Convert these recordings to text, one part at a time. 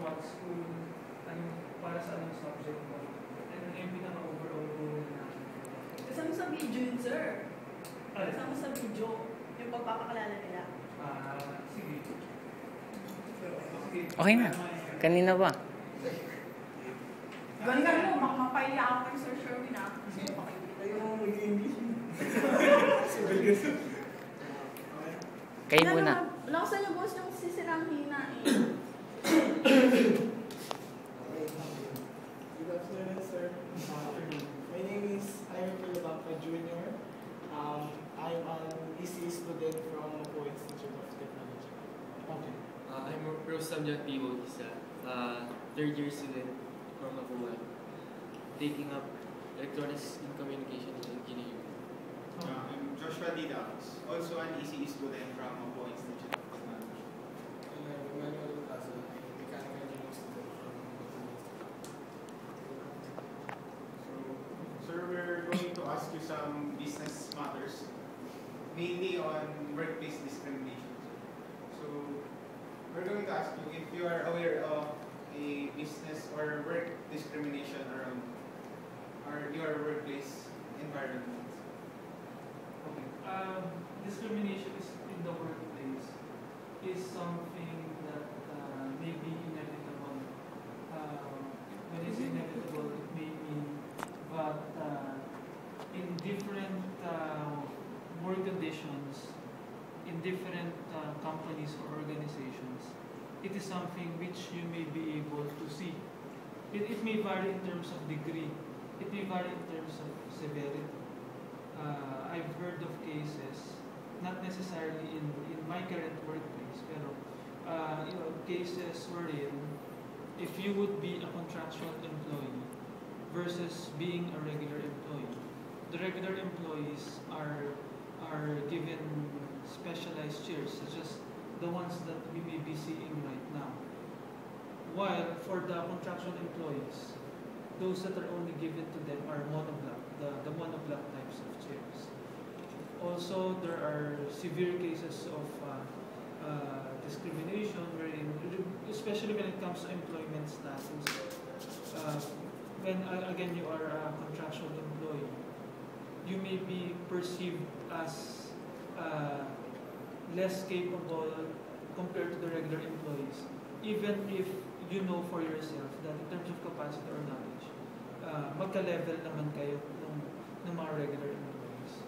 what's para sa anong subject mo. And yung pinaka-overall goal natin. Kasama sa video yun, sir. Alin? Kasama sa video, yung pagpapakilala nila. Sige. Okay na. Kanina ba? Ganda mo, mapapaya ako kay Sir Sherwin kasi makikita yung mag-English. Kayo muna. Lakasan niyo, boss, yung sisirang hina eh. Good afternoon, sir. My name is Ivan Pilabapa Jr. I'm an EC student from Mapo Institute of Technology. Okay. I'm Rosam Jatibo Isa, third year student from Mapuan, taking up Electronics and Communication Engineering. I'm Joshua Didams, also an ECE student from Mapo Institute of Technology. And I'm Emmanuel Lazo, a mechanical engineering student from Mapo Institute. Sir, we're going to ask you some business matters, mainly on workplace discrimination. So, we're going to ask you if you are aware of a business or work discrimination around your workplace environment. Okay. Discrimination is in the workplace is something that may be inevitable. When it's inevitable, it may mean, but in different work conditions, in different companies or organizations, it is something which you may be able to see. It may vary in terms of degree. It may vary in terms of severity. I've heard of cases, not necessarily in my current workplace, pero cases wherein if you would be a contractual employee versus being a regular employee, the regular employees are given specialized chairs, such as the ones that we may be seeing right now. While for the contractual employees, those that are only given to them are monoblock, the monoblock types of chairs. Also, there are severe cases of discrimination, wherein, especially when it comes to employment status. When again you are a contractual employee, you may be perceived as less capable compared to the regular employees, even if you know for yourself that in terms of capacity or knowledge, magka-level naman kayo ng mga regular employees.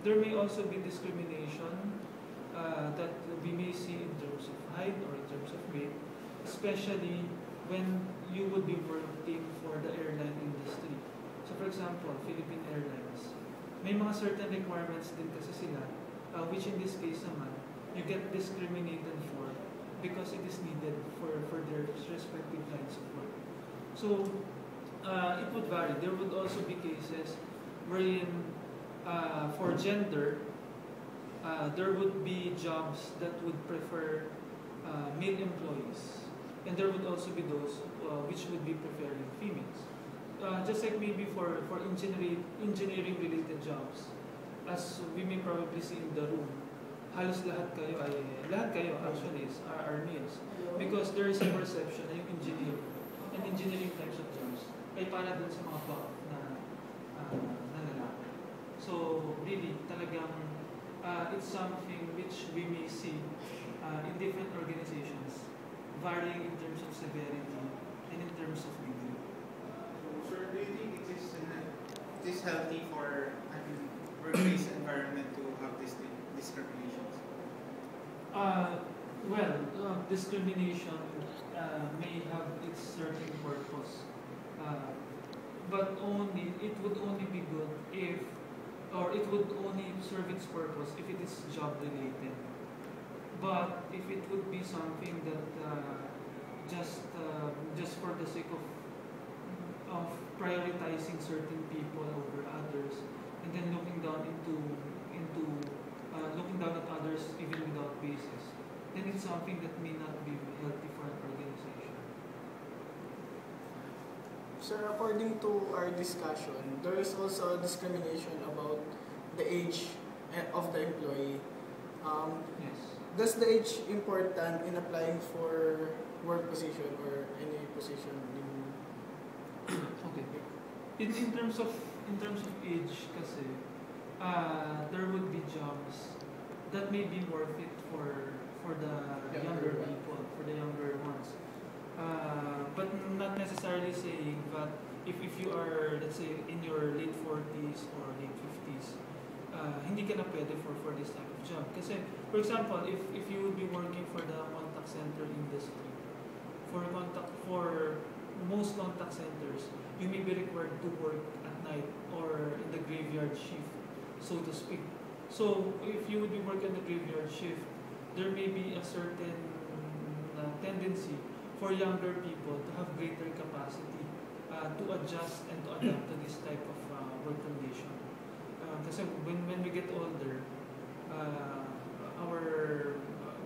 There may also be discrimination that we may see in terms of height or in terms of weight, especially when you would be working for the airline industry. So for example, Philippine Airlines, may mga certain requirements din kasi sila, which in this case naman, you get discriminated for because it is needed for their respective lines of work. So, it would vary. There would also be cases wherein for gender, there would be jobs that would prefer male employees. And there would also be those which would be preferring females. Just like maybe for engineering-related jobs, as we may probably see in the room, halos lahat kayo actually are males. Because there is a perception na yung engineering types of jobs ay para dun sa mga buff na lalaki. So really, talagang it's something which we may see in different organizations, varying in terms of severity and in terms of degree. So, sir, do you think it is healthy for a workplace environment to have this discriminations? Discrimination may have its certain purpose, but it would only be good if, or it would only serve its purpose if it is job related. But if it would be something that just for the sake of prioritizing certain people over others, and then looking down at others even without basis, then it's something that may not be healthy for an organization. Sir, according to our discussion, there is also discrimination about the age of the employee. Yes. does the age important in applying for work position or any position in Okay. In terms of age kasi, there would be jobs that may be more fit for the younger people, for the younger ones. But not necessarily saying that if you are, let's say, in your late 40s or late 50s, hindi ka na pwede for this type of job. Kasi, for example, if you would be working for the contact center industry, for most contact centers, you may be required to work at night or in the graveyard shift, so to speak. So, if you would be working the graveyard shift, there may be a certain tendency for younger people to have greater capacity to adjust and to adapt to this type of work condition. Kasi when we get older, our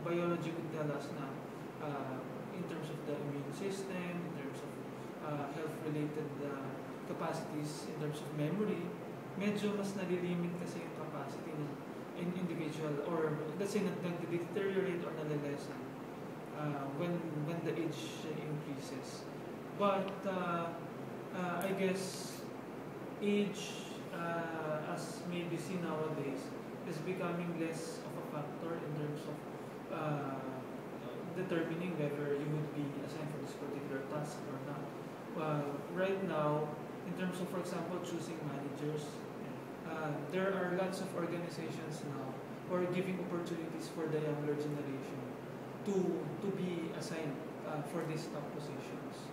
biology would tell us na in terms of the immune system, in terms of health-related capacities, in terms of memory, medyo mas nalilimit kasi yung capacity ng individual, or let's say nag-deteriorate or nalilesen when the age increases. But I guess age, as may be seen nowadays, is becoming less of a factor in terms of determining whether you would be assigned for this particular task or not. Right now, in terms of, for example, choosing managers, there are lots of organizations now who are giving opportunities for the younger generation to be assigned for these top positions,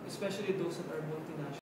especially those that are multinational.